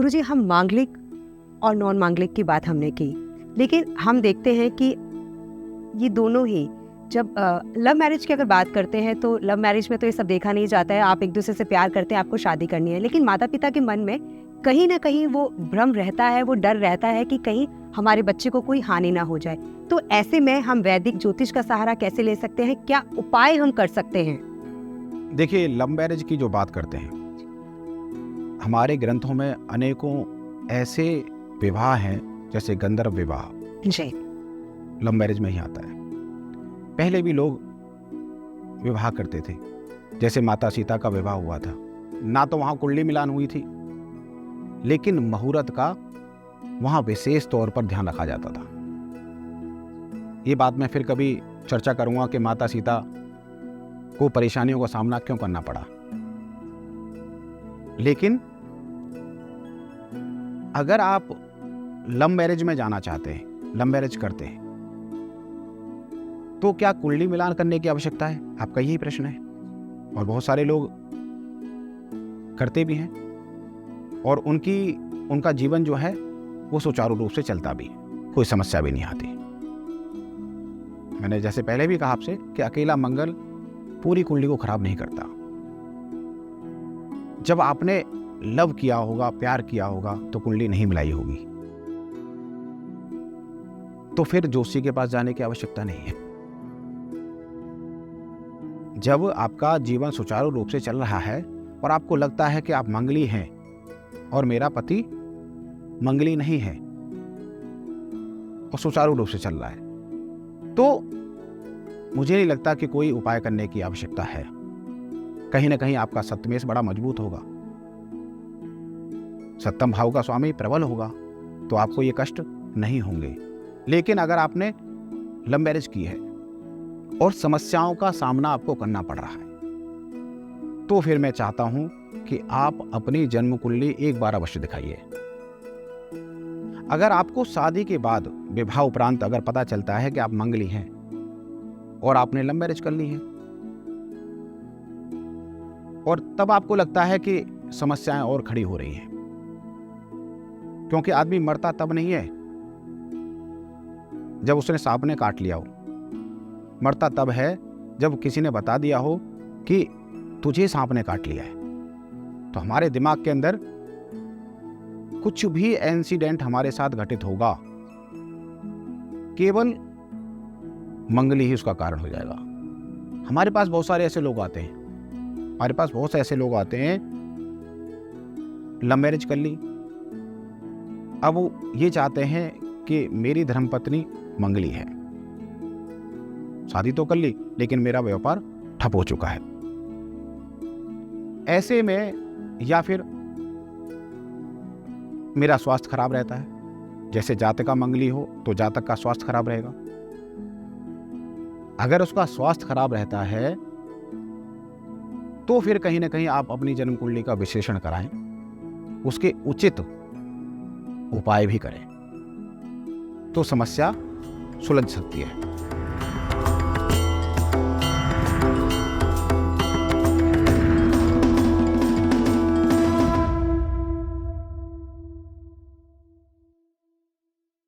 गुरुजी, हम मांगलिक और नॉन मांगलिक की बात हमने की, लेकिन हम देखते हैं कि ये दोनों ही जब लव मैरिज की अगर बात करते हैं तो लव मैरिज में तो ये सब देखा नहीं जाता है। आप एक दूसरे से प्यार करते हैं, आपको शादी करनी है, लेकिन माता पिता के मन में कहीं ना कहीं वो भ्रम रहता है, वो डर रहता है कि कहीं हमारे बच्चे को कोई हानि ना हो जाए। तो ऐसे में हम वैदिक ज्योतिष का सहारा कैसे ले सकते हैं? क्या उपाय हम कर सकते हैं? देखिए, लव मैरिज की जो बात करते हैं, हमारे ग्रंथों में अनेकों ऐसे विवाह हैं, जैसे गंधर्व विवाह जी, लव मैरिज में ही आता है। पहले भी लोग विवाह करते थे, जैसे माता सीता का विवाह हुआ था। ना तो वहाँ कुंडली मिलान हुई थी, लेकिन मुहूर्त का वहाँ विशेष तौर पर ध्यान रखा जाता था। ये बात मैं फिर कभी चर्चा करूँगा कि माता सीता को परेशानियों का सामना क्यों करना पड़ा। लेकिन अगर आप लव मैरिज में जाना चाहते हैं, लव मैरिज करते हैं, तो क्या कुंडली मिलान करने की आवश्यकता है? आपका यही प्रश्न है। और बहुत सारे लोग करते भी हैं और उनका जीवन जो है वो सुचारू रूप से चलता भी है, कोई समस्या भी नहीं आती। मैंने जैसे पहले भी कहा आपसे कि अकेला मंगल पूरी कुंडली को खराब नहीं करता। जब आपने लव किया होगा, प्यार किया होगा, तो कुंडली नहीं मिलाई होगी, तो फिर जोशी के पास जाने की आवश्यकता नहीं है। जब आपका जीवन सुचारू रूप से चल रहा है और आपको लगता है कि आप मंगली हैं और मेरा पति मंगली नहीं है और सुचारू रूप से चल रहा है, तो मुझे नहीं लगता कि कोई उपाय करने की आवश्यकता है। कहीं ना कहीं आपका सप्तमेश बड़ा मजबूत होगा, सप्तम भाव का स्वामी प्रबल होगा, तो आपको ये कष्ट नहीं होंगे। लेकिन अगर आपने लव मैरिज की है और समस्याओं का सामना आपको करना पड़ रहा है, तो फिर मैं चाहता हूं कि आप अपनी जन्म कुंडली एक बार अवश्य दिखाइए। अगर आपको शादी के बाद, विवाह उपरांत अगर पता चलता है कि आप मंगली हैं और आपने लव मैरिज कर ली है, और तब आपको लगता है कि समस्याएं और खड़ी हो रही हैं, क्योंकि आदमी मरता तब नहीं है जब उसने सांप ने काट लिया हो, मरता तब है जब किसी ने बता दिया हो कि तुझे सांप ने काट लिया है। तो हमारे दिमाग के अंदर कुछ भी इंसिडेंट हमारे साथ घटित होगा, केवल मंगली ही उसका कारण हो जाएगा। हमारे पास बहुत सारे ऐसे लोग आते हैं, लव मैरिज कर ली, अब वो ये चाहते हैं कि मेरी धर्मपत्नी मंगली है, शादी तो कर ली लेकिन मेरा व्यापार ठप हो चुका है। ऐसे में या फिर मेरा स्वास्थ्य खराब रहता है, जैसे जातक का मंगली हो तो जातक का स्वास्थ्य खराब रहेगा। अगर उसका स्वास्थ्य खराब रहता है तो फिर कहीं ना कहीं आप अपनी जन्म कुंडली का विश्लेषण कराएं, उसके उचित उपाय भी करें, तो समस्या सुलझ सकती है।